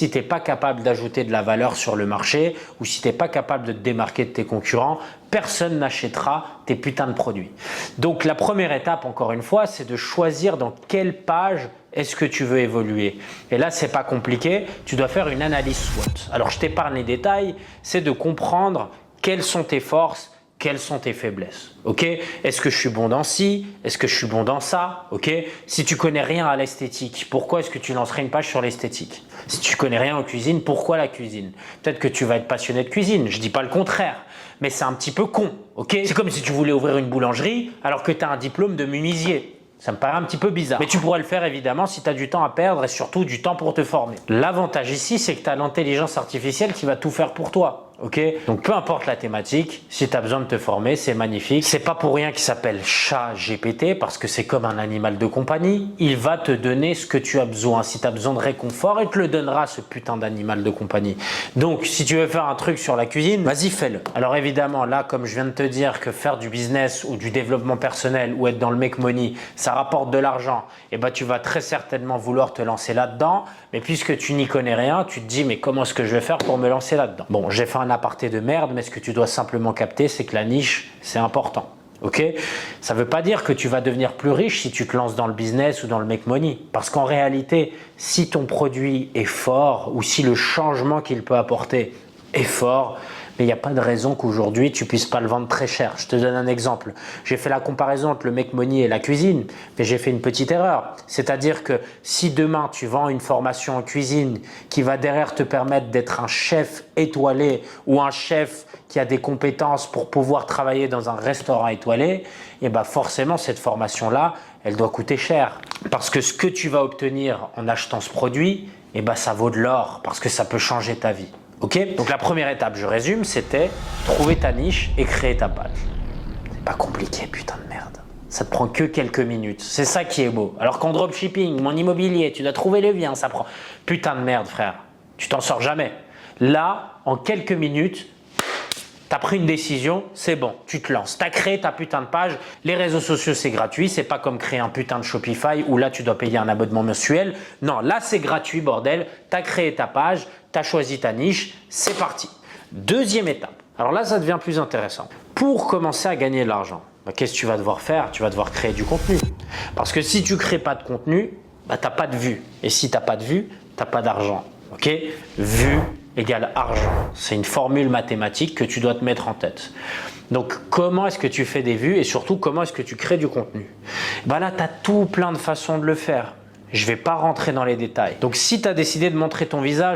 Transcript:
Si tu n'es pas capable d'ajouter de la valeur sur le marché ou si tu n'es pas capable de te démarquer de tes concurrents, personne n'achètera tes putains de produits. Donc la première étape, encore une fois, c'est de choisir dans quelle page est-ce que tu veux évoluer. Et là, c'est pas compliqué, tu dois faire une analyse SWOT. Alors je t'épargne les détails, c'est de comprendre quelles sont tes forces, quelles sont tes faiblesses. Ok? Est-ce que je suis bon dans ci? Est-ce que je suis bon dans ça? Ok? Si tu connais rien à l'esthétique, pourquoi est-ce que tu lancerais une page sur l'esthétique? Si tu connais rien en cuisine, pourquoi la cuisine? Peut-être que tu vas être passionné de cuisine, je dis pas le contraire, mais c'est un petit peu con. Ok? C'est comme si tu voulais ouvrir une boulangerie alors que tu as un diplôme de menuisier. Ça me paraît un petit peu bizarre. Mais tu pourrais le faire évidemment si tu as du temps à perdre et surtout du temps pour te former. L'avantage ici, c'est que tu as l'intelligence artificielle qui va tout faire pour toi. Ok? Donc peu importe la thématique, si tu as besoin de te former, c'est magnifique. C'est pas pour rien qu'il s'appelle ChatGPT parce que c'est comme un animal de compagnie. Il va te donner ce que tu as besoin. Si tu as besoin de réconfort, il te le donnera ce putain d'animal de compagnie. Donc si tu veux faire un truc sur la cuisine, vas-y fais-le. Alors évidemment là, comme je viens de te dire que faire du business ou du développement personnel ou être dans le make money, ça rapporte de l'argent, et bah tu vas très certainement vouloir te lancer là-dedans. Mais puisque tu n'y connais rien, tu te dis mais comment est-ce que je vais faire pour me lancer là-dedans? Bon, j'ai fait un aparté de merde, mais ce que tu dois simplement capter, c'est que la niche, c'est important. Ok? Ça ne veut pas dire que tu vas devenir plus riche si tu te lances dans le business ou dans le make money. Parce qu'en réalité, si ton produit est fort ou si le changement qu'il peut apporter est fort, mais il n'y a pas de raison qu'aujourd'hui tu puisses pas le vendre très cher. Je te donne un exemple. J'ai fait la comparaison entre le make money et la cuisine, mais j'ai fait une petite erreur. C'est-à-dire que si demain tu vends une formation en cuisine qui va derrière te permettre d'être un chef étoilé ou un chef qui a des compétences pour pouvoir travailler dans un restaurant étoilé, et ben forcément cette formation-là, elle doit coûter cher. Parce que ce que tu vas obtenir en achetant ce produit, et ben ça vaut de l'or parce que ça peut changer ta vie. Ok? Donc la première étape, je résume, c'était trouver ta niche et créer ta page. C'est pas compliqué, putain de merde. Ça te prend que quelques minutes. C'est ça qui est beau. Alors qu'en dropshipping, mon immobilier, tu dois trouver le bien, ça prend… Putain de merde, frère. Tu t'en sors jamais. Là, en quelques minutes, tu as pris une décision, c'est bon, tu te lances. Tu as créé ta putain de page. Les réseaux sociaux, c'est gratuit. C'est pas comme créer un putain de Shopify où là, tu dois payer un abonnement mensuel. Non, là, c'est gratuit, bordel. Tu as créé ta page, tu as choisi ta niche, c'est parti. Deuxième étape. Alors là, ça devient plus intéressant. Pour commencer à gagner de l'argent, qu'est-ce que tu vas devoir faire? Tu vas devoir créer du contenu. Parce que si tu ne crées pas de contenu, tu n'as pas de vues. Et si tu n'as pas de vues, tu n'as pas d'argent. Ok? Vue égale argent. C'est une formule mathématique que tu dois te mettre en tête. Donc, comment est-ce que tu fais des vues et surtout, comment est-ce que tu crées du contenu? Là, tu as tout plein de façons de le faire. Je ne vais pas rentrer dans les détails. Donc, si tu as décidé de montrer ton visage